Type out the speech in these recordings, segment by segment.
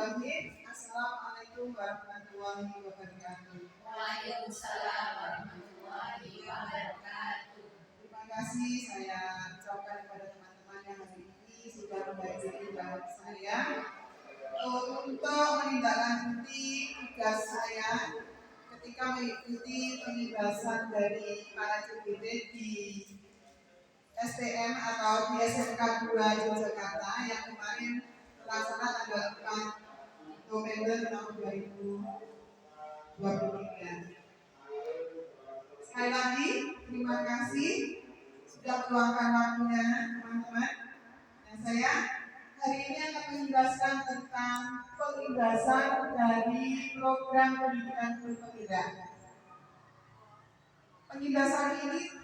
Bismillahirrahmanirrahim. Assalamualaikum warahmatullahi wabarakatuh. Waalaikumsalam warahmatullahi wabarakatuh. Terima kasih saya ucapkan kepada teman-teman yang hari ini sudah menghadiri undangan saya untuk menindaklanjuti tugas saya ketika mengikuti pengibasan dari para CBD di STM atau di SMK 2 Yogyakarta yang kemarin terlaksana tanggal 4 November tahun 2023. Sekali lagi, terima kasih sudah meluangkan waktunya teman-teman. Dan saya hari ini akan menjelaskan tentang pengibasan dari program pendidikan berpenggerak. Pengibasan ini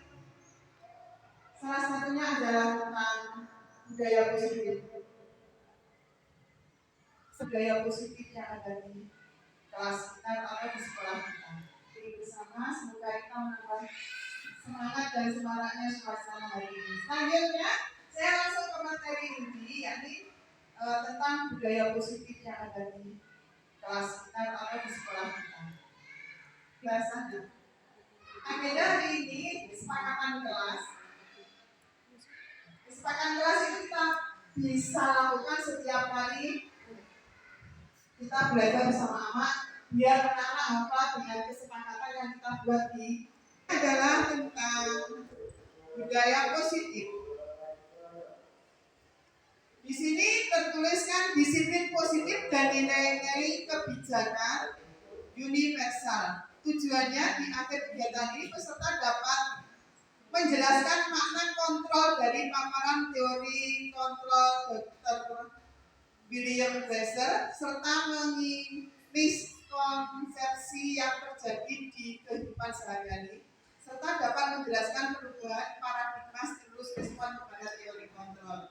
salah satunya adalah tentang budaya positif. Budaya positif yang ada di kelas kita atau di sekolah kita. Jadi bersama semoga kita menambah semangat dan semaraknya suasana hari ini. Selanjutnya saya langsung ke materi inti, yakni tentang budaya positif yang ada di kelas kita atau di sekolah kita. Biasanya agenda hari ini kesepakatan kelas. Kesepakatan kelas itu kita bisa lakukan setiap kali kita belajar bersama-sama biar anak-anak hafal dengan kesepakatan yang kita buat di adalah tentang budaya positif. Di sini tertuliskan disiplin positif dan nilai-nilai kebijakan universal. Tujuannya di akhir kegiatan ini peserta dapat menjelaskan makna kontrol dari paparan teori kontrol Dr. William Glasser serta miskonsepsi yang terjadi di kehidupan sehari-hari serta dapat menjelaskan perubahan paradigma stimulus respon kepada teori kontrol.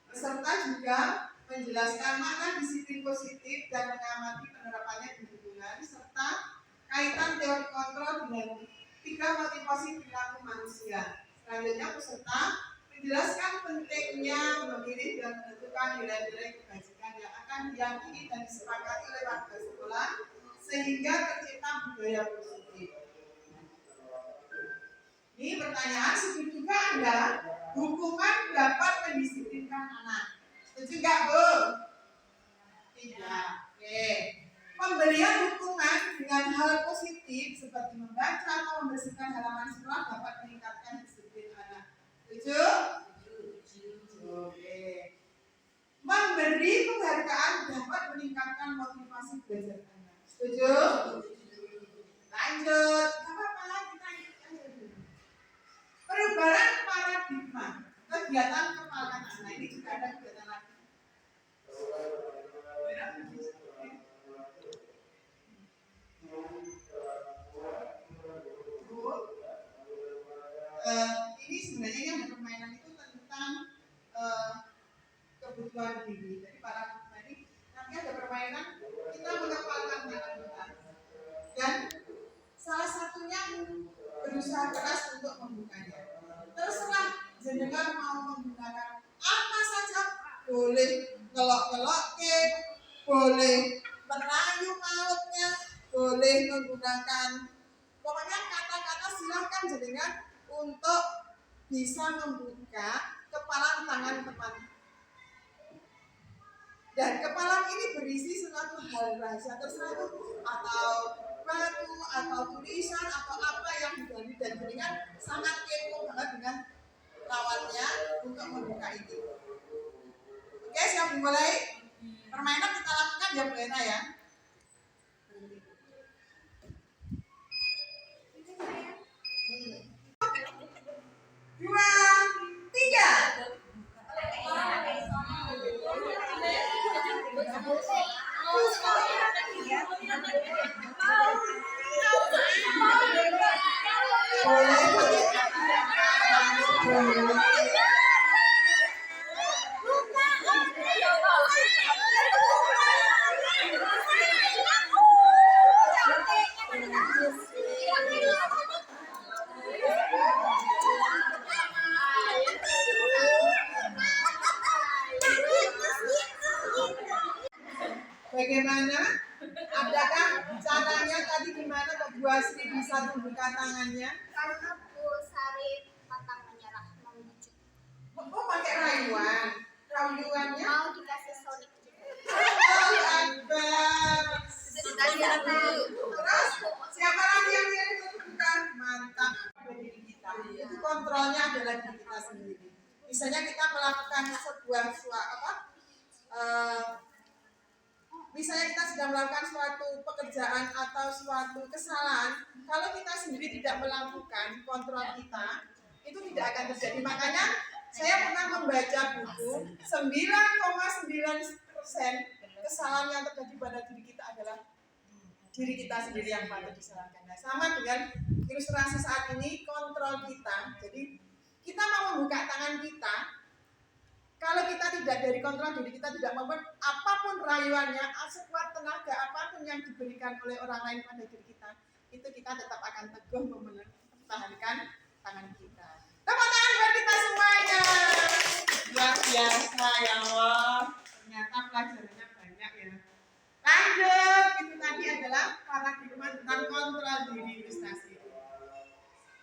Peserta juga menjelaskan makna disiplin positif dan mengamati penerapannya di lingkungan serta kaitan teori kontrol dengan 3 motivasi perilaku manusia. Selanjutnya peserta menjelaskan pentingnya memilih dan menentukan nilai-nilai kebajikan yang akan diyakini dan disepakati oleh warga sekolah sehingga tercipta budaya positif. Ini pertanyaan, setujukah Anda hukuman dapat mendisiplinkan anak? Setuju nggak, Bu? Tidak. Oke. Pemberian hukuman dengan hal positif seperti membaca atau membersihkan halaman sekolah dapat meningkatkan disiplin anak. Setuju? Oke. Memberi penghargaan dapat meningkatkan motivasi belajar anak. Setuju? Lanjut. Apa kita aja dulu. Perubahan paradigma, kegiatan kepala anak. Ini juga ada kegiatan lagi. Ini sebenarnya yang permainan itu tentang kebutuhan diri. Jadi para ini nanti ada permainan kita mengepalkan tangan kita dan salah satunya berusaha keras untuk membukanya. Terserah jenengan mau menggunakan apa saja, boleh ngelok-ngelok boleh merayu mautnya, boleh menggunakan pokoknya kata-kata silahkan jenengan untuk bisa membuka kepalan tangan teman. Dan kepalan ini berisi suatu hal rahasia tersebut atau batu atau tulisan atau apa yang diganti dan jenengan sangat kepo banget dengan lawannya untuk membuka itu. Oke, siap dimulai? Permainan kita lakukan ya Bu Ena ya. 2, 3. Bagaimana? Adakah caranya tadi gimana kok Bu Asri bisa membuka tangannya? Karena Bu Sari pantang menyerah membujuk. Oh, pakai rayuan. Rayuannya? Mau dikasih Sonic juga. Oh, Akbar. Terus Siapa lagi yang ingin buka? Mantap. Diri kita. Itu kontrolnya adalah diri kita sendiri. Misalnya kita melakukan sebuah misalnya kita sedang melakukan suatu pekerjaan atau suatu kesalahan, kalau kita sendiri tidak melakukan kontrol kita, itu tidak akan terjadi. Makanya saya pernah membaca buku 9,9% kesalahan yang terjadi pada diri kita adalah diri kita sendiri yang patut disalahkan. Nah, sama dengan ilustrasi saat ini, kontrol kita. Jadi kita mau membuka tangan kita, kalau kita tidak dari kontrol diri kita tidak membuat apapun rayuannya, sekuat tenaga apapun yang diberikan oleh orang lain pada diri kita, itu kita tetap akan teguh mempertahankan tangan kita. Tepuk tangan buat kita semuanya. Luar biasa ya Allah. Ternyata pelajarannya banyak ya. Lanjut, itu tadi adalah paradigma tentang kontrol diri ilustrasi.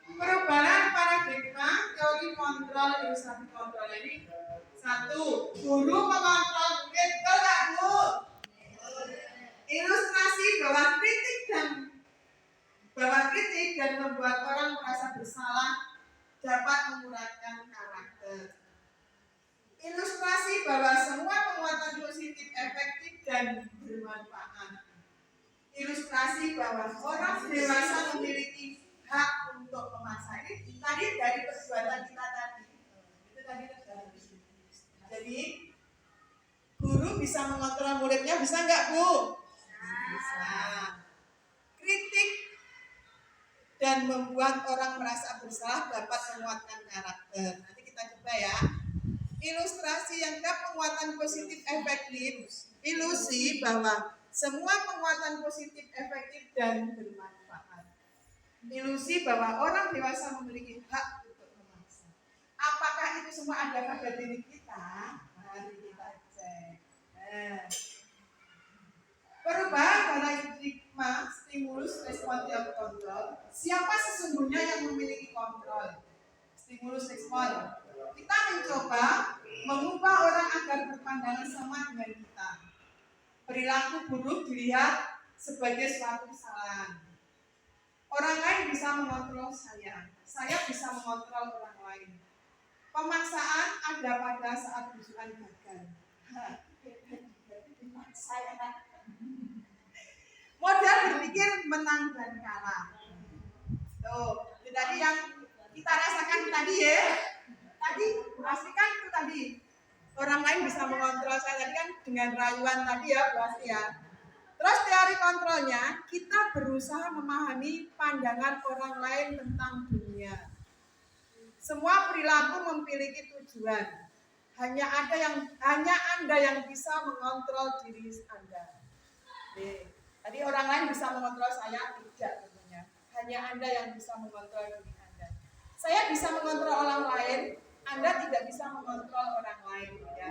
Perubahan paradigma teori kontrol ilustrasi kontrol ini. 1. Guru mengontrol murid, betul nggak Bu? Ilustrasi bahwa kritik dan membuat orang merasa bersalah dapat menguatkan karakter. Ilustrasi bahwa semua penguatan positif efektif dan bermanfaat. Ilustrasi bahwa orang dewasa memiliki hak untuk memaksa. Ini tadi dari perbuatan kita tadi. Itu tadi terjadi. Jadi guru bisa mengontrol muridnya, bisa nggak Bu? Bisa. Kritik dan membuat orang merasa bersalah dapat menguatkan karakter. Nanti kita coba ya. Ilustrasi yang penguatan positif efektif. Ilusi bahwa semua penguatan positif efektif dan bermanfaat. Ilusi bahwa orang dewasa memiliki hak untuk memaksa. Apakah itu semua ada pada diri kita? Mari kita cek. Perubahan paradigma stimulus respon kontrol. Siapa sesungguhnya yang memiliki kontrol? Stimulus respon. Kita mencoba mengubah orang agar berpandangan sama dengan kita. Perilaku buruk dilihat sebagai suatu kesalahan. Orang lain bisa mengontrol saya bisa mengontrol orang lain. Pemaksaan ada pada saat bujukan gagal. Modal berpikir menang dan kalah. Tuh, itu tadi yang kita rasakan tadi ya. Tadi pastikan itu tadi. Orang lain bisa mengontrol saya tadi kan dengan rayuan tadi ya, pasti ya. Terus teori kontrolnya, kita berusaha memahami pandangan orang lain tentang dunia. Semua perilaku memiliki tujuan. Hanya Anda yang bisa mengontrol diri Anda. Tadi orang lain bisa mengontrol saya, tidak tentunya. Hanya Anda yang bisa mengontrol diri Anda. Saya bisa mengontrol orang lain, Anda tidak bisa mengontrol orang lain. Ya.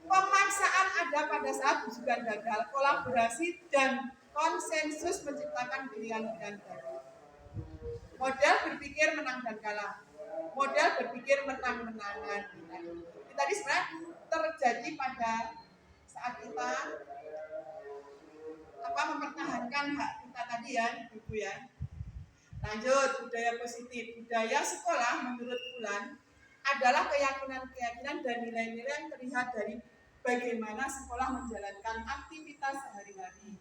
Pemaksaan ada pada saat bujukan gagal, kolaborasi dan konsensus menciptakan pilihan-pilihan baru. Model berpikir menang dan kalah. Model berpikir menang-menangan. Tadi sebenarnya terjadi pada saat kita mempertahankan hak kita tadi ya, Ibu ya. Lanjut, budaya positif. Budaya sekolah menurut Fulan adalah keyakinan-keyakinan dan nilai-nilai yang terlihat dari bagaimana sekolah menjalankan aktivitas sehari-hari.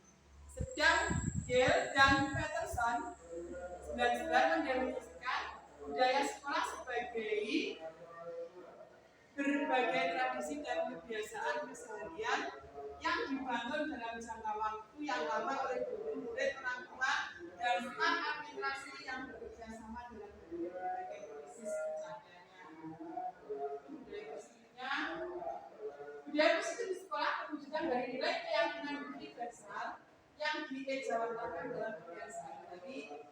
Sedang Gale dan Peterson 99 mendefinisikan budaya sekolah sebagai berbagai tradisi dan kebiasaan keseharian yang dibangun dalam jangka waktu yang lama oleh guru, murid, orang tua, dan staf administrasi yang bekerja sama dalam berbagai krisis pencapaiannya. Budaya positif di sekolah terwujudkan dari nilai keyakinan universal yang diejawantahkan dalam kebiasaan sehari-hari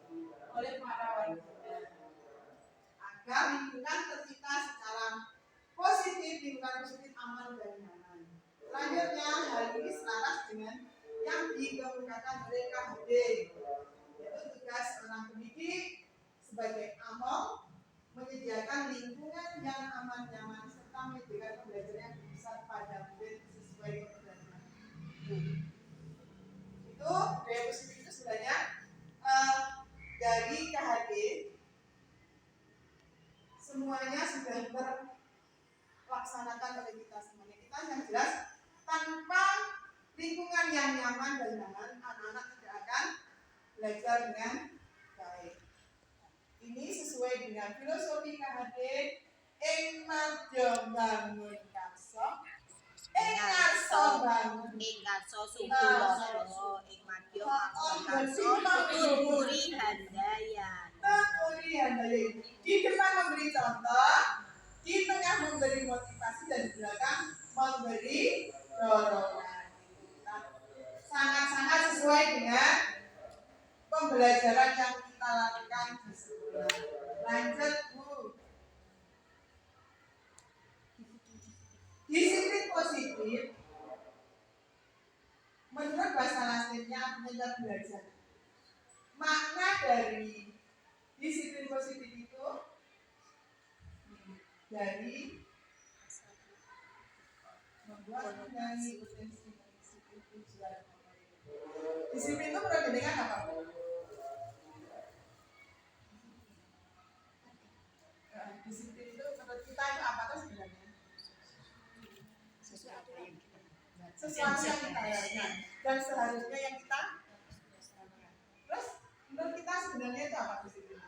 oleh para warga agar lingkungan tercipta secara positif, lingkungan positif aman dan nyaman. Selanjutnya, hal ini selaras dengan dikemukakan oleh KHD. Itu tugas seorang pendidik sebagai among menyediakan lingkungan yang aman nyaman serta menyediakan pembelajaran yang besar pada murid sesuai kebutuhan. Itu budaya positif itu sebenarnya dari KHD semuanya sudah terlaksanakan oleh kita semuanya. Kita yang jelas tanpa lingkungan yang nyaman dan nyaman, anak-anak tidak akan belajar dengan baik. Ini sesuai dengan filosofi KHD ing madya bangun karso, ing ngarso bangun ing karso sukuloso ing madya karso tuturi handayan. Tuturi handayan. Di depan memberi contoh, di tengah memberi motivasi dan di belakang memberi dorongan. Sangat-sangat sesuai dengan pembelajaran yang kita lakukan di sekolah. Lanjut Bu. Disiplin positif menurut bahasa Latinnya mentor belajar. Makna dari disiplin positif itu dari membuat mengenai potensi disiplin tujuan. Disiplin itu menurut dengan apa? Disiplin itu menurut kita itu apa tuh sebenarnya? Sesuatu yang kita lakukan dan seharusnya yang kita lakukan. Terus menurut kita sebenarnya itu apa disiplin?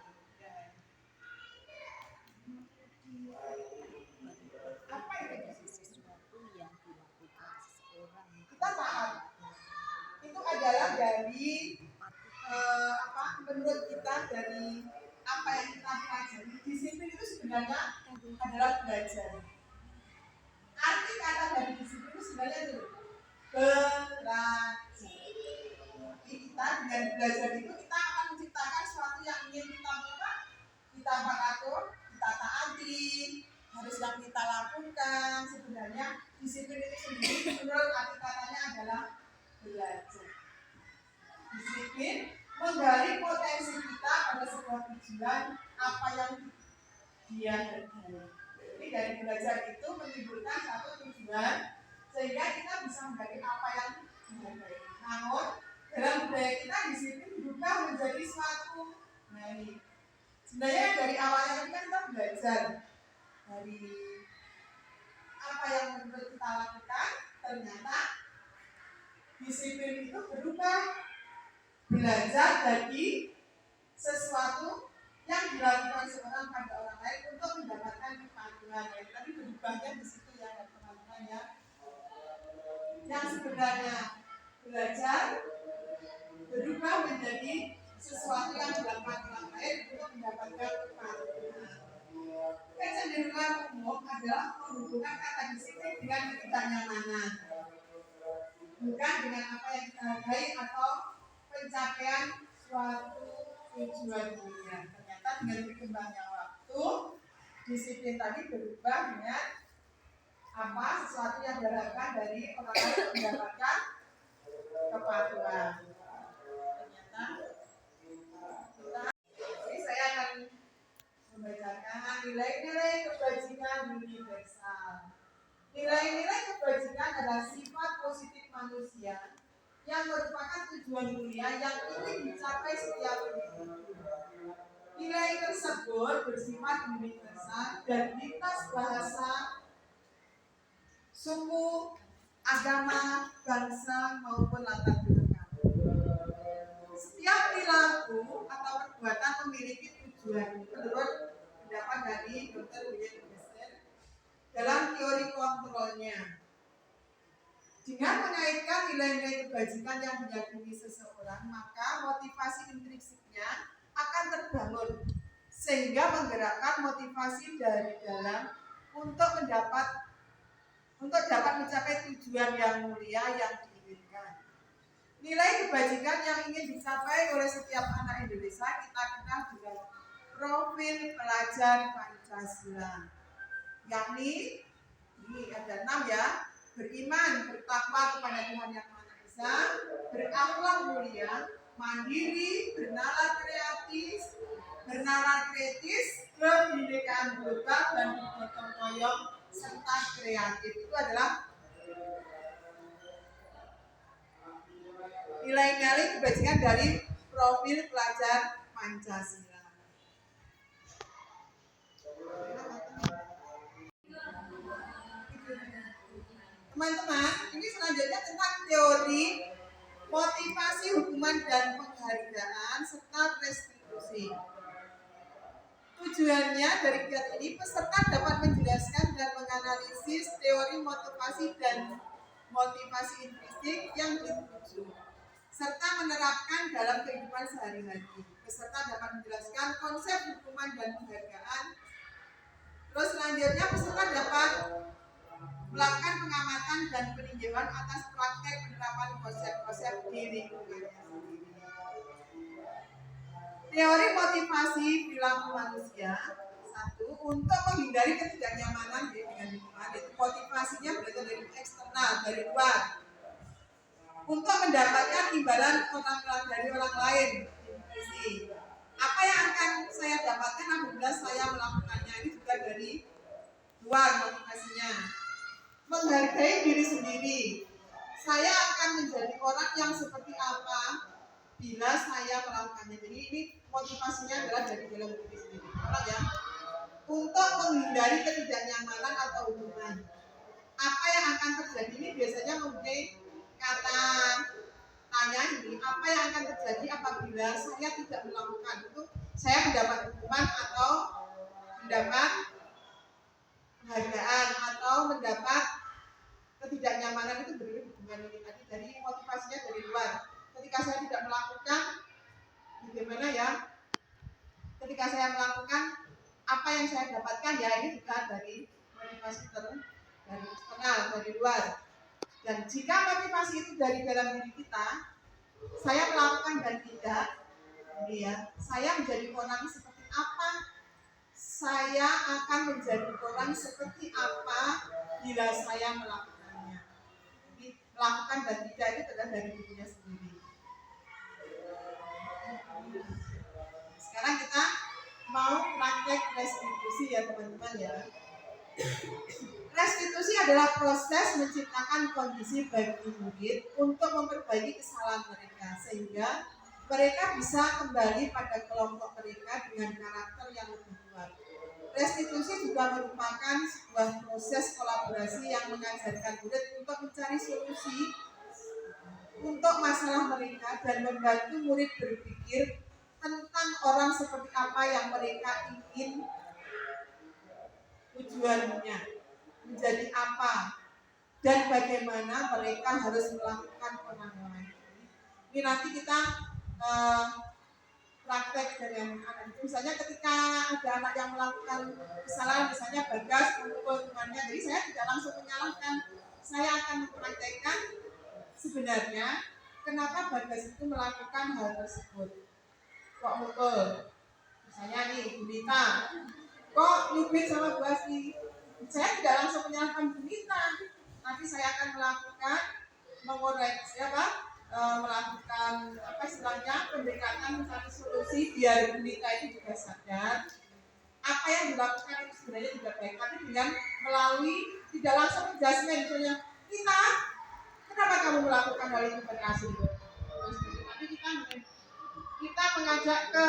Apa itu? Sesuatu yang dilakukan seseorang. Kita paham. Itu adalah dari menurut kita dari apa yang kita pelajari. Disiplin itu sebenarnya adalah belajar. Arti kata dari disiplin itu sebenarnya itu belajar. Kita dengan belajar itu kita akan menciptakan sesuatu yang ingin kita buat, kita atur, kita taati, harus yang kita lakukan. Sebenarnya disiplin itu sendiri menurut arti katanya adalah belajar. Disiplin menggali potensi kita pada sebuah tujuan apa yang dia hargai. Jadi dari belajar itu menimbulkan satu tujuan sehingga kita bisa menggali apa yang dihargai. Namun dalam budaya kita disiplin berubah menjadi suatu sebenarnya dari awalnya tadi kan kita belajar dari apa yang menurut kita lakukan, ternyata disiplin itu berubah belajar dari sesuatu yang dilakukan seorang pada orang lain untuk mendapatkan kepatuhan. Tapi berubahnya di situ ya teman-teman ya. Yang sebenarnya belajar berubah menjadi sesuatu yang dilakukan orang lain untuk mendapatkan kepatuhan. Kecenderungan umum adalah menghubungkan kata disiplin dengan ketidaknyamanan, bukan dengan apa yang kita hargai atau pencapaian suatu tujuan dunia. Ternyata dengan berkembangnya waktu, disiplin tadi berubah dengan sesuatu yang diharapkan dari orang lain untuk mendapatkan kepatuhan. Ternyata ini saya akan membacakan nilai-nilai kebajikan universal. Nilai-nilai kebajikan adalah sifat positif manusia yang merupakan tujuan mulia yang ingin dicapai setiap individu. Nilai tersebut bersifat universal dan lintas bahasa, suku, agama, bangsa maupun latar belakang. Setiap perilaku atau perbuatan memiliki tujuan menurut pendapat dari Dr. William Glasser dalam teori kontrolnya. Dengan mengaitkan nilai-nilai kebajikan yang meyakini seseorang, maka motivasi intrinsiknya akan terbangun sehingga menggerakkan motivasi dari dalam untuk dapat mencapai tujuan yang mulia yang diinginkan. Nilai kebajikan yang ingin dicapai oleh setiap anak Indonesia kita kenal dengan profil pelajar Pancasila, yakni ini ada 6 ya: beriman, bertakwa kepada Tuhan Yang Maha Esa, berakhlak mulia, mandiri, bernalar kritis, kebinekaan global dan bergotong royong serta kreatif. Itu adalah nilai-nilai kebajikan dari profil pelajar Pancasila. Teman-teman, ini selanjutnya tentang teori motivasi hukuman dan penghargaan serta restitusi. Tujuannya dari kegiatan ini peserta dapat menjelaskan dan menganalisis teori motivasi dan motivasi intrinsik yang dituju serta menerapkan dalam kehidupan sehari-hari. Peserta dapat menjelaskan konsep hukuman dan penghargaan. Terus selanjutnya peserta dapat melakukan pengamatan dan peninjauan atas praktek penerapan konsep-konsep di lingkungannya sendiri. Teori motivasi perilaku manusia. 1. Untuk menghindari ketidaknyamanan dengan lingkungan, itu motivasinya berasal dari eksternal, dari luar. Untuk mendapatkan imbalan dari orang lain. Apa yang akan saya dapatkan apabila saya melakukannya, ini juga dari luar motivasinya. Menghargai diri sendiri. Saya akan menjadi orang yang seperti apa bila saya melakukannya. Jadi ini motivasinya adalah dari dalam diri sendiri. Orang ya. Untuk menghindari ketidaknyamanan atau hubungan. Apa yang akan terjadi ini biasanya mempunyai kata tanya ini. Apa yang akan terjadi apabila saya tidak melakukan itu? Saya mendapat hukuman atau mendapat penghargaan atau mendapat ketidaknyamanan. Itu berhubungan ini tadi dari motivasinya dari luar. Ketika saya tidak melakukan, bagaimana ya? Ketika saya melakukan, apa yang saya dapatkan ya ini juga dari motivasi dari eksternal, dari luar. Dan jika motivasi itu dari dalam diri kita, saya melakukan dan tidak, ya, saya menjadi orang seperti apa? Saya akan menjadi orang seperti apa bila saya melakukannya. Jadi melakukan dan tidak itu adalah dari dirinya sendiri. Sekarang kita mau praktek restitusi ya teman-teman ya. Restitusi adalah proses menciptakan kondisi bagi murid untuk memperbaiki kesalahan mereka sehingga mereka bisa kembali pada kelompok mereka dengan karakter yang lebih kuat. Restitusi juga merupakan sebuah proses kolaborasi yang mengajarkan murid untuk mencari solusi untuk masalah mereka dan membantu murid berpikir tentang orang seperti apa yang mereka ingin tujuannya menjadi apa dan bagaimana mereka harus melakukan orang lain. Ini nanti kita praktek dengan anak itu. Misalnya ketika ada anak yang melakukan kesalahan, misalnya Bagas memukul temannya, jadi saya tidak langsung menyalahkan. Saya akan mempraktekkan sebenarnya kenapa Bagas itu melakukan hal tersebut. Kok mukul? Misalnya nih, Bunita, kok nyubit sama Bu Asri? Saya tidak langsung menyalahkan Bunita, tapi saya akan mengoreksi melakukan istilahnya pendekatan mencari solusi biar Bunita itu juga sadar apa yang dilakukan itu sebenarnya tidak baik, tapi dengan melalui tidak langsung menjudgment, misalnya kenapa kamu melakukan hal itu pada Asri? Tapi kita mengajak ke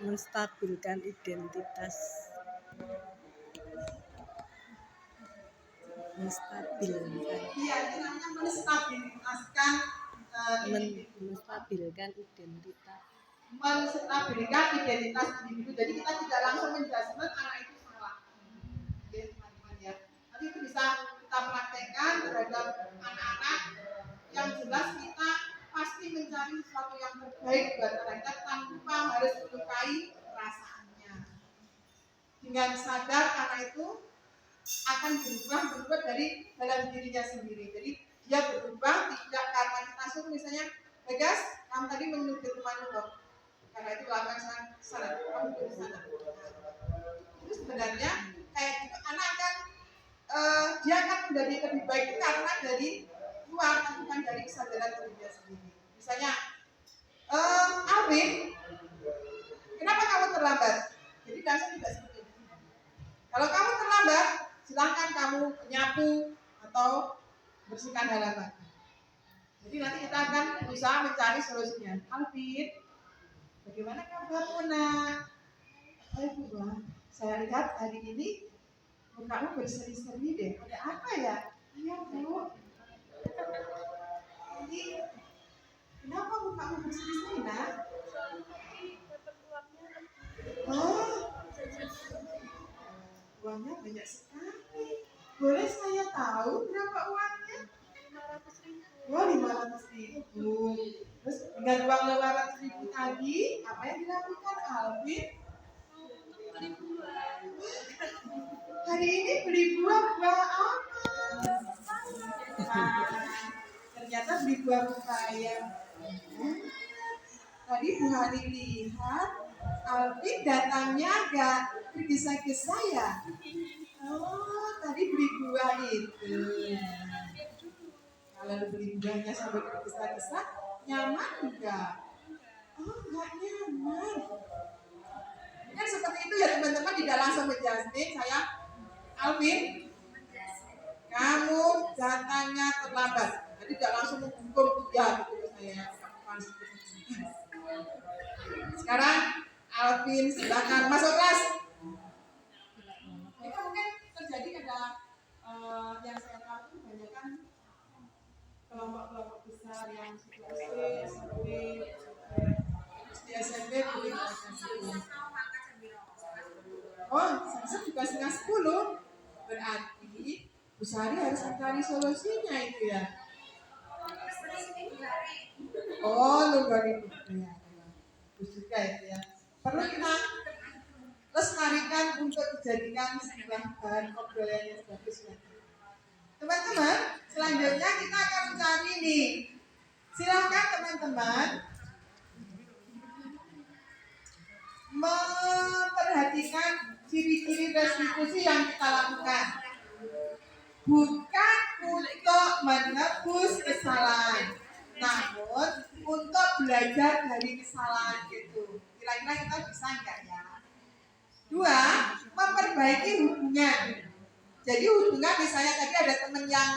menstabilkan identitas. Iya, itu namanya menstabilkan identitas. Menstabilkan identitas individu. Jadi kita tidak langsung menjudgment anak itu salah. Oke, teman-teman ya. Nanti itu bisa kita praktekkan terhadap anak-anak yang jelas kita pasti mencari sesuatu yang terbaik buat mereka tanpa harus melukai perasaannya. Dengan sadar anak itu akan berubah dari dalam dirinya sendiri. Jadi dia berubah tidak karena kita suruh, misalnya Bagas, kamu tadi menyubit temanmu kok. Karena itu lakukan salah, kamu di sana. Itu sebenarnya kayak gitu anak akan menjadi lebih baik itu karena dari luar, bukan dari kesadaran dirinya sendiri. Misalnya, Alvin, kenapa kamu terlambat? Jadi langsung tidak seperti itu. Kalau kamu terlambat, silahkan kamu menyapu atau bersihkan halaman. Jadi nanti kita akan berusaha mencari solusinya. Alvin, bagaimana kabarmu nak? Wah, saya lihat hari ini mukamu berseri-seri deh. Ada apa ya? Iya Bu. Jadi kenapa mukamu berseri-seri nak? Oh, uangnya banyak sekali. Boleh saya tahu berapa uangnya? 500.000. Oh, 500.000. Terus dengan uang 500.000 tadi, apa yang dilakukan Alvin? Hari ini beli buah apa? Ternyata beli buah pepaya. Tadi Bu Hani lihat Alvin datangnya agak tergesa-gesa ya. Oh, tadi beli buah itu. Kalau beli buahnya sampai tergesa-gesa, nyaman juga. Oh, nggak nyaman. Kan seperti itu ya teman-teman, tidak langsung menjudge saya. Alvin, kamu datangnya terlambat. Jadi tidak langsung menghukum ya gitu saya. Sekarang Alvin silakan masuk kelas. Itu mungkin terjadi ada yang saya tahu banyak kan kelompok-kelompok besar yang SD, SMP boleh. Oh, saya juga setengah 10. Berarti Bu Sari harus mencari solusinya itu ya. Oh, logaritma ya. Bagus juga itu ya. Perlu kita lestarikan untuk dijadikan sebuah bahan obrolan yang bagus ya. Teman-teman, selanjutnya kita akan mencari nih. Silakan teman-teman memperhatikan ciri-ciri restitusi yang kita lakukan. Bukan untuk menebus kesalahan, namun untuk belajar dari kesalahan itu. Kira-kira kita bisa enggak ya? 2, memperbaiki hubungan. Jadi hubungan misalnya tadi ada teman yang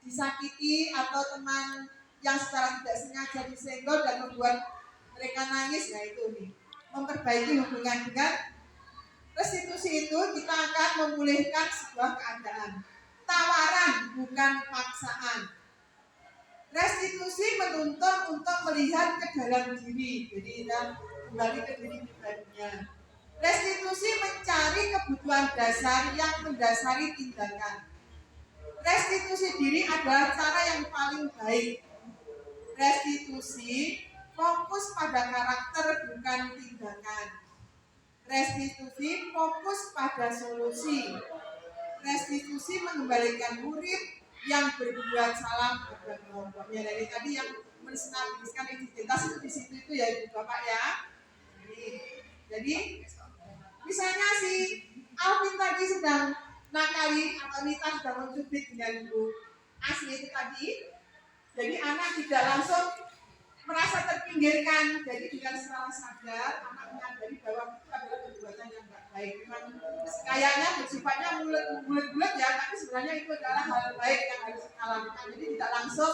disakiti atau teman yang secara tidak sengaja disenggol dan membuat mereka nangis, nah itu nih. Memperbaiki hubungan dengan restitusi itu kita akan memulihkan sebuah keadaan. Tawaran bukan paksaan. Restitusi menuntut untuk melihat ke dalam diri, jadi kita kembali ke diri pribadinya. Restitusi mencari kebutuhan dasar yang mendasari tindakan. Restitusi diri adalah cara yang paling baik. Restitusi fokus pada karakter bukan tindakan. Restitusi fokus pada solusi. Restitusi mengembalikan murid yang berbuat salah pada kelompoknya. Dari tadi yang menstabiliskan identitas itu di situ itu ya Ibu Bapak ya. Jadi misalnya si Alvin tadi sedang nakali atau Nita sedang mencubit dengan Bu Asli itu tadi. Jadi anak tidak langsung merasa terpinggirkan. Jadi dengan secara sadar anak menyadari bahwa itu adalah perbuatan yang tidak baik. Memang kayaknya bersifatnya bulat-bulat ya, tapi sebenarnya itu adalah hal baik yang harus kita lakukan. Jadi tidak langsung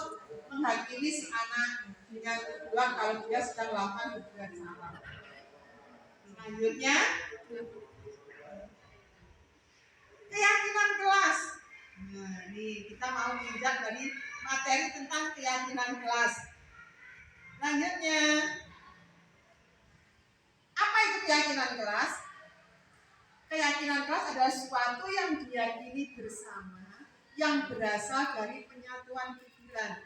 menghakimi si anak dengan tujuan kalau dia sedang melakukan hubungan salah. Selanjutnya, keyakinan kelas. Nah, ini kita mau menginjak dari materi tentang keyakinan kelas. Selanjutnya, apa itu keyakinan kelas? Keyakinan kelas adalah sesuatu yang diyakini bersama, yang berasal dari penyatuan pikiran,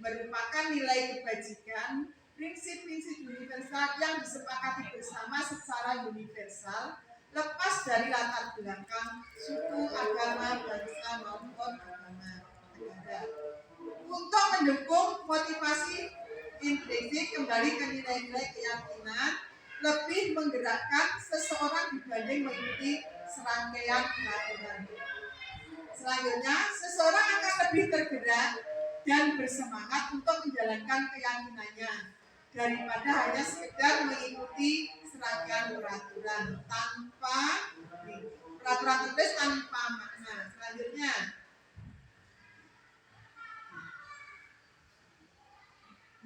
merupakan nilai kebajikan, prinsip-prinsip universal yang disepakati bersama secara universal, lepas dari latar belakang, suku, agama, bangsa maupun agama negara. Untuk mendukung motivasi intrinsik kembali ke nilai-nilai keyakinan, lebih menggerakkan seseorang dibanding mengikuti serangkaian peraturan. Selanjutnya, seseorang akan lebih tergerak dan bersemangat untuk menjalankan keyakinannya daripada hanya sekedar mengikuti serangkaian peraturan peraturan tertulis tanpa makna. Selanjutnya,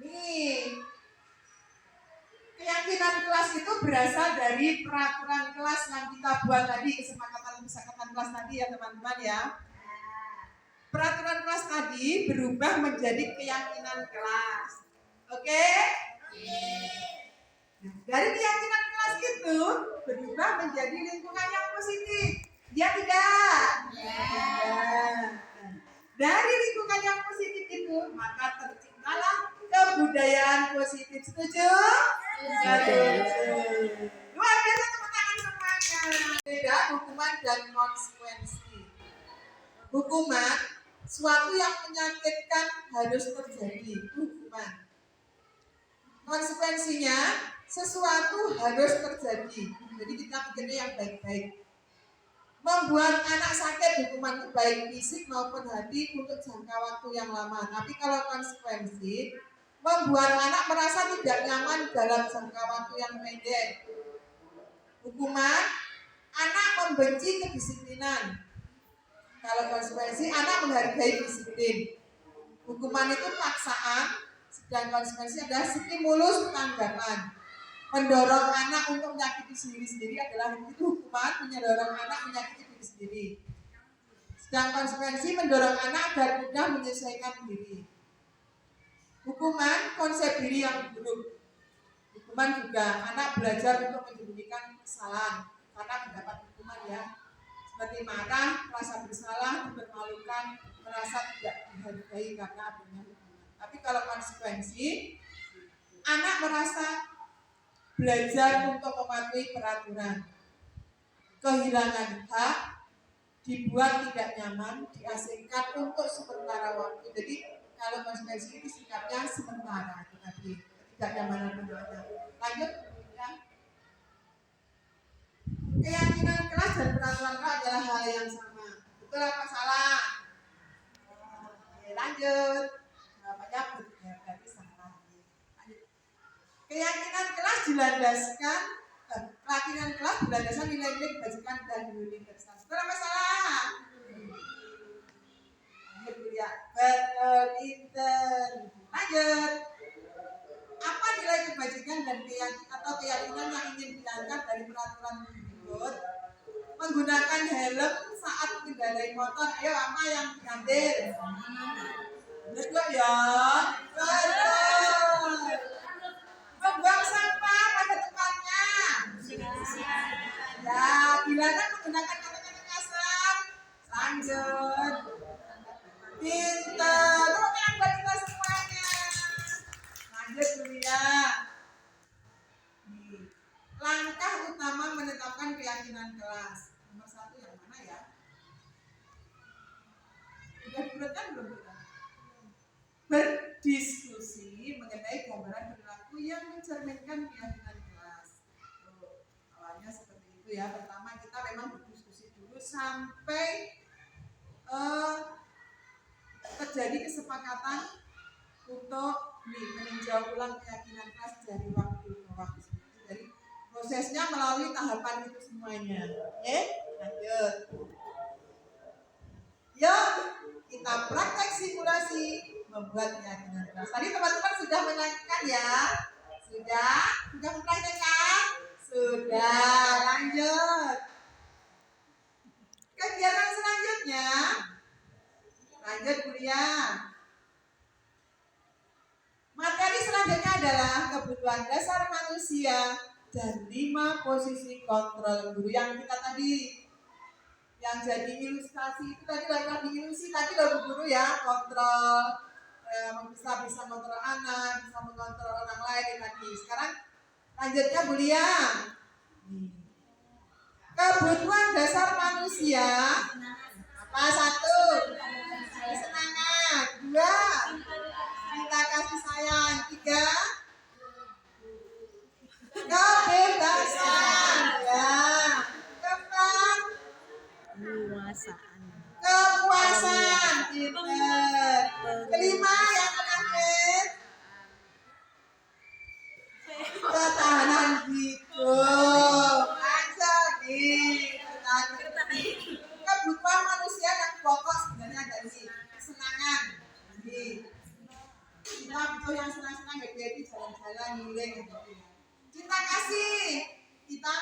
nih, keyakinan kelas itu berasal dari peraturan kelas yang kita buat tadi, kesepakatan kelas tadi ya teman-teman ya. Peraturan kelas tadi berubah menjadi keyakinan kelas. Oke? Nah, dari keyakinan kelas itu berubah menjadi lingkungan yang positif. Ya tidak? Ya. Dari lingkungan yang positif itu maka terciptalah kebudayaan positif. Setuju? Luar biasa, tepuk tangan semuanya. Beda hukuman dan konsekuensi. Hukuman, suatu yang menyakitkan harus terjadi. Hukuman. Konsekuensinya, sesuatu harus terjadi. Jadi kita pikirnya yang baik-baik. Membuat anak sakit, hukuman itu baik fisik maupun hati untuk jangka waktu yang lama. Tapi kalau konsekuensi, membuat anak merasa tidak nyaman dalam jangka waktu yang pendek. Hukuman, anak membenci kedisiplinan. Kalau konsekuensi, anak menghargai disiplin. Hukuman itu paksaan, sedang konsekuensi adalah stimulus tanggapan. Mendorong anak untuk menyakiti diri sendiri adalah itu hukuman, mendorong anak menyakiti diri sendiri. Sedang konsekuensi mendorong anak agar mudah menyesuaikan diri. Hukuman, konsep diri yang buruk. Hukuman juga anak belajar untuk menyembunyikan kesalahan karena mendapat hukuman ya. Seperti marah, merasa bersalah, dipermalukan, merasa tidak dihargai karena adanya hukuman. Tapi kalau konsekuensi, anak merasa belajar untuk mematuhi peraturan. Kehilangan hak, dibuat tidak nyaman, diasingkan untuk sementara waktu. Jadi kalau konsekuensi itu sikapnya sementara, tetapi tidak nyamanan dunia. Lanjut ya. Keyakinan kelas dan peraturan kelas adalah hal yang sama. Betul apa salah? Oke, lanjut. Jawabannya betul, berarti salah. Keyakinan kelas dilandaskan nilai-nilai kebajikan dan universal. Betul apa salah? Betul, pinter. Lanjut. Apa nilai kebajikan dan keyakinan yang ingin diangkat dari peraturan berikut? Menggunakan helm saat mengendarai motor. Ayo, apa yang diambil? Betul ya? Betul. Membuang sampah pada tempatnya. Ya, dilarang menggunakan kata-kata kasar. Lanjut. Pinter. Tepuk tangan buat kita semuanya. Lanjut dulu ya. Langkah utama menetapkan keyakinan kelas. Nomor 1 yang mana ya? Sudah dibuatkan belum kita? Berdiskusi mengenai gambaran perilaku yang mencerminkan keyakinan kelas. Awalnya seperti itu ya. Pertama kita memang berdiskusi dulu sampai terjadi kesepakatan untuk meninjau ulang keyakinan kelas dari waktu ke waktu. Jadi prosesnya melalui tahapan itu semuanya. Oke, lanjut. Yuk, kita praktek simulasi membuat keyakinan kelas. Tadi teman-teman sudah menanyakan ya? Sudah mempraktekkan? Sudah, lanjut. Kegiatan selanjutnya, lanjut kuliah. Materi selanjutnya adalah kebutuhan dasar manusia dan 5 posisi kontrol guru yang kita tadi yang jadi ilustrasi itu tadi lagi ilustrasi tadi loh guru ya, kontrol bisa mengontrol anak, bisa mengontrol orang lain tadi. Sekarang lanjutnya Bulia. Kebutuhan dasar manusia apa? 1, kesenangan. 2, kita kasih sayang. 3, kebebasan. Ya. 4, Kekuasaan. kepuasan. penguasaan. Pinter. Kelima yang terakhir. Ketahanan hidup. Lanjut nih. Kebutuhan manusia yang pokok sebenarnya ada ini. Kesenangan. Kita butuh yang senang-senang, happy-happy, jalan-jalan, healing. Cinta kasih. Kita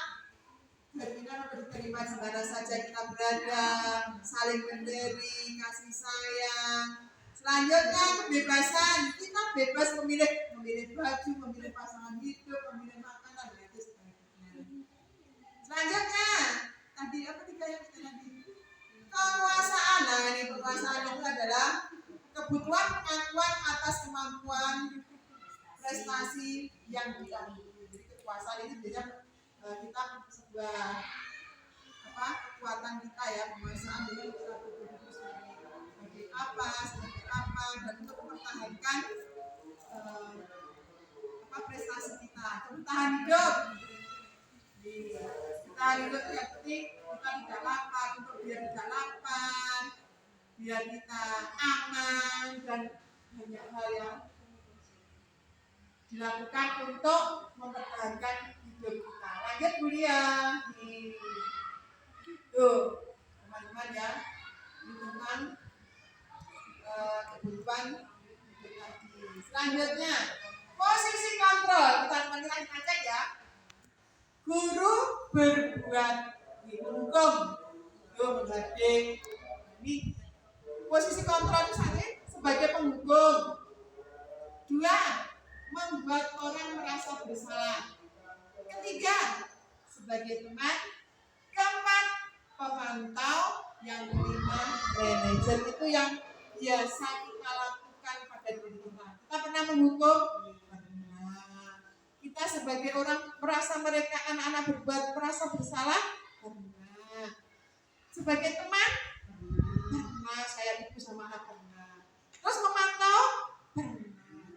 berpindah untuk diterima di mana saja kita berada, saling memberi, kasih sayang. Selanjutnya kebebasan. Kita bebas memilih baju, memilih pasangan hidup, memilih makanan, dan itu sebagainya. Selanjutnya, tadi apa tiga yang kita tadi? Kekuasaan. Nah, ini kekuasaan itu adalah kebutuhan pengakuan atas kemampuan prestasi yang kita miliki. Jadi kekuasaan itu biasanya kita sebuah kekuatan kita ya, penguasaan ini kita betul-betul sebagai apa dan untuk mempertahankan prestasi kita. Bertahan hidup. Bertahan hidup yang penting kita tidak lapar, untuk biar tidak lapar, biar kita aman dan banyak hal yang dilakukan untuk mempertahankan hidup kita. Lanjut kuliah. Tuh, teman-teman ya, ini tentang kebutuhan hidup tadi. Selanjutnya, posisi kontrol. Kita cek ya. Guru berbuat menghukum, menghadik. Ini posisi kontrol itu sebagai penghukum. 2, membuat orang merasa bersalah. 3, sebagai teman. 4, pemantau. Yang 5, manajer. Itu yang biasa kita lakukan pada diri kita. Kita pernah menghukum? Pernah. Kita sebagai orang merasa mereka anak-anak berbuat merasa bersalah? Pernah. Sebagai teman? Pernah. Saya ibu sama anak pernah. Terus memantau? Pernah.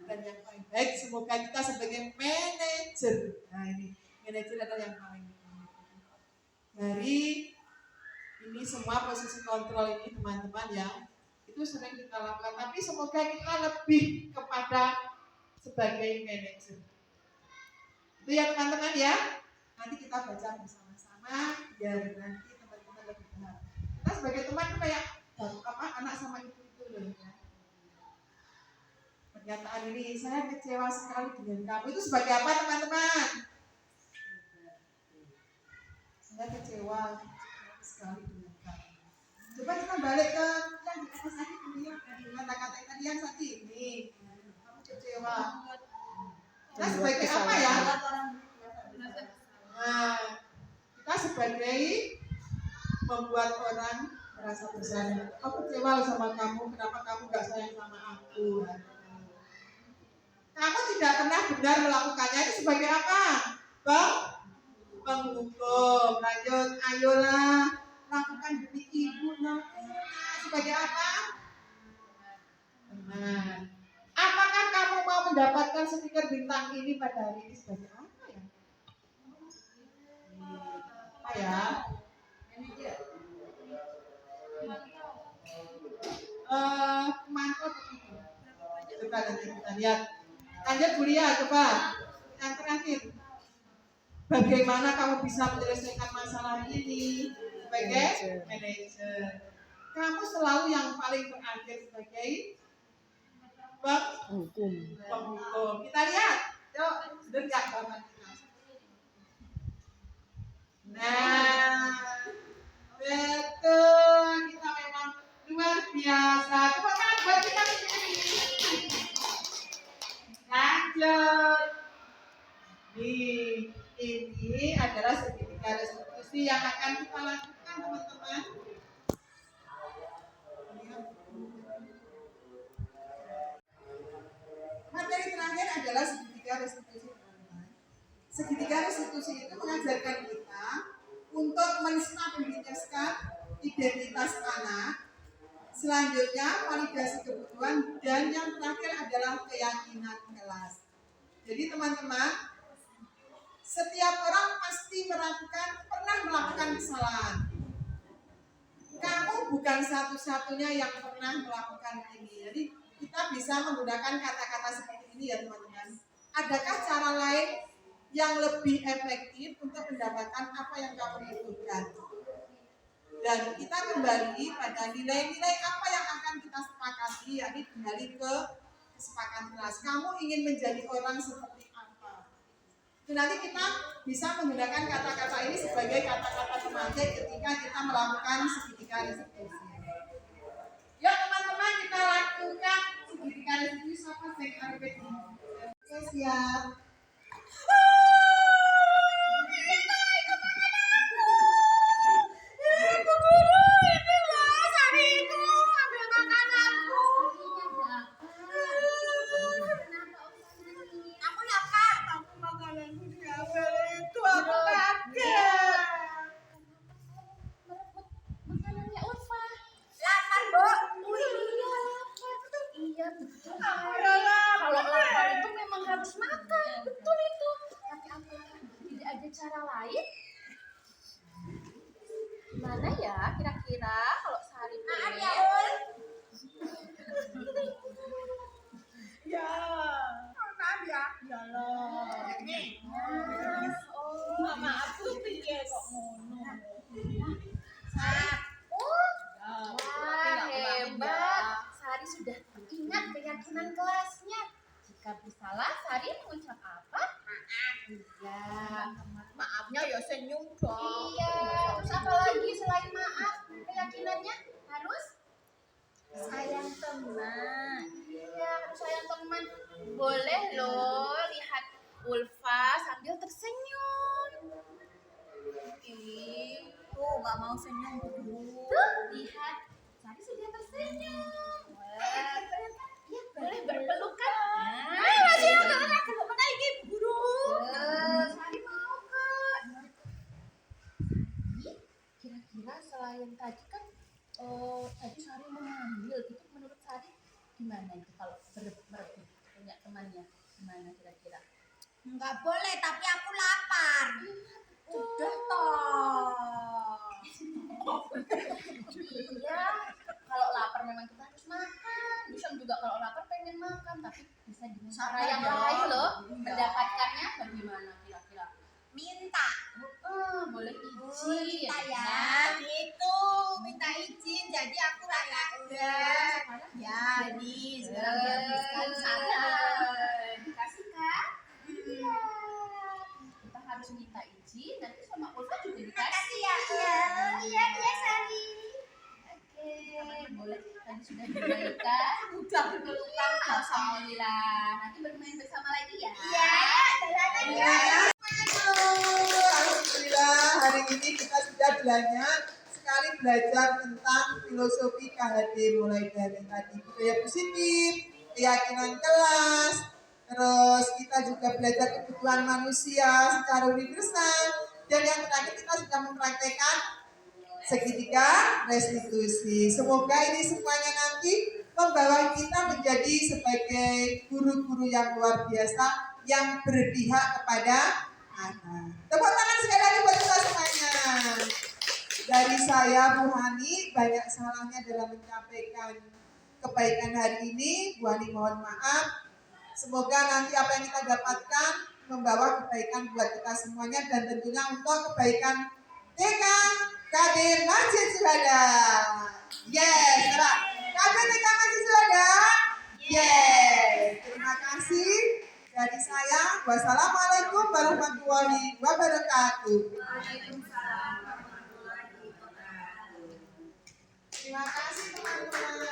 Dan yang paling baik semoga kita sebagai manajer. Nah ini manajer adalah yang paling dari ini semua posisi kontrol ini teman-teman ya, itu sering kita lakukan, tapi semoga kita lebih kepada sebagai manajer. Itu ya teman-teman ya. Nanti kita baca bersama-sama biar nanti teman-teman lebih paham. Kita sebagai teman itu kayak anak sama ibu itu loh ya. Pernyataan ini, saya kecewa sekali dengan kamu, itu sebagai apa teman-teman? Saya kecewa sekali dengan kamu. Coba kita balik ke yang di atas tadi ini, kata-kata tadi yang tadi ini, kamu kecewa. Kita sebagai apa ya? Nah, kita sebagai membuat orang merasa bersalah. Aku kecewa sama kamu, kenapa kamu gak sayang sama aku? Kamu tidak pernah benar melakukannya, itu sebagai apa? Penghukum. Lanjut, ayolah lakukan demi ibu. Sebagai apa? Benar. Apakah kamu mau mendapatkan stiker bintang ini pada hari ini sebagai apa ya? Apa ya? Mantap. Coba nanti kita lihat. Lanjut kuliah, coba. Yang terakhir. Bagaimana kamu bisa menyelesaikan masalah ini sebagai manajer? Kamu selalu yang paling terakhir sebagai penghukum. Kita lihat. Yuk, dekat bapak kita. Nah, betul. Kita memang luar biasa. Tepuk tangan buat kita. Lanjut. Ini adalah segitiga restitusi yang akan kita lakukan teman-teman. Materi terakhir adalah segitiga restitusi teman-teman. Segitiga restitusi itu mengajarkan kita untuk menstabiliskan identitas anak. Selanjutnya validasi kebutuhan dan yang terakhir adalah keyakinan kelas. Jadi teman-teman, setiap orang pasti pernah melakukan kesalahan. Kamu bukan satu-satunya yang pernah melakukan ini. Jadi kita bisa menggunakan kata-kata seperti ini ya teman-teman. Adakah cara lain yang lebih efektif untuk mendapatkan apa yang kamu butuhkan? Dan kita kembali pada nilai-nilai apa yang akan kita sepakati, yakni kembali ke kesepakatan kelas. Kamu ingin menjadi orang seperti apa? Itu nanti kita bisa menggunakan kata-kata ini sebagai kata-kata pemantik ketika kita melakukan segitiga restitusi. Yuk teman-teman, kita lakukan segitiga restitusi apa sih RPD? Oke, siap. Kalau lapar itu memang harus makan, betul itu. Tapi apakah tidak ada cara lain? Gimana ya kira-kira kalau Sari pengen? Ya. Maaf ya. Ya loh. Oh, maaf tuh piye kok ngono. Wah, hebat. Sari sudah ingat keyakinan kelasnya. Jika bersalah, Sari mengucap apa? Maaf. Iya. Maafnya ya senyum dong. Iya. Terus apa lagi selain maaf? Keyakinannya harus Sayang teman. iya, harus sayang teman. Boleh loh lihat Ulfa sambil tersenyum. Tuh nggak mau senyum dulu. Tuh, lihat. Sari sudah tersenyum. Wah, iya, boleh berpelukan. Masih ada anak kemana ini, Guru? Sari mau kok. Ini kira-kira selain tadi kan, tadi Sari mengambil itu menurut Sari gimana itu kalau merebut punya temannya gimana kira-kira? Nggak boleh, tapi aku lapar. Udah toh. Iya, kalau lapar memang kita harus makan. Bisa juga kalau lapar pengen makan, tapi bisa dengan cara yang Sabar lain dong. loh. Iya. Mendapatkannya bagaimana kira-kira? Minta. Boleh Oh, izin. minta ya. Nah, Gitu. Minta izin. Jadi aku rasa enggak. Jadi sekarang dihabiskan sana. Dikasih kan? Iya. Kita harus minta izin. Nanti sama Ulfa juga dikasih. ya. Iya, Sari. Oke, boleh. Tadi sudah diberikan. Udah berpelukan. Alhamdulillah. Nanti bermain bersama lagi ya. Iya. Jalan Ya, alhamdulillah hari ini kita sudah banyak sekali belajar tentang filosofi KHD mulai dari tadi budaya positif, keyakinan kelas, terus kita juga belajar kebutuhan manusia secara universal, dan yang terakhir kita sudah mempraktekkan segitiga restitusi. Semoga ini semuanya nanti membawa kita menjadi sebagai guru-guru yang luar biasa yang berpihak kepada anak. Tepuk tangan sekali lagi buat kita semuanya. Dari saya Bu Hani, banyak salahnya dalam menyampaikan kebaikan hari ini. Bu Hani mohon maaf. Semoga nanti apa yang kita dapatkan membawa kebaikan buat kita semuanya dan tentunya untuk kebaikan TK Kadir Masjid Syuhada. Yes, Pak. Kadir TK Masjid Syuhada. Yes. Terima kasih dari saya. Wassalamualaikum warahmatullahi wabarakatuh. Terima kasih teman-teman.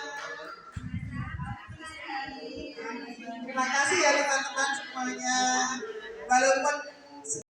Terima kasih ya teman-teman semuanya. Walaupun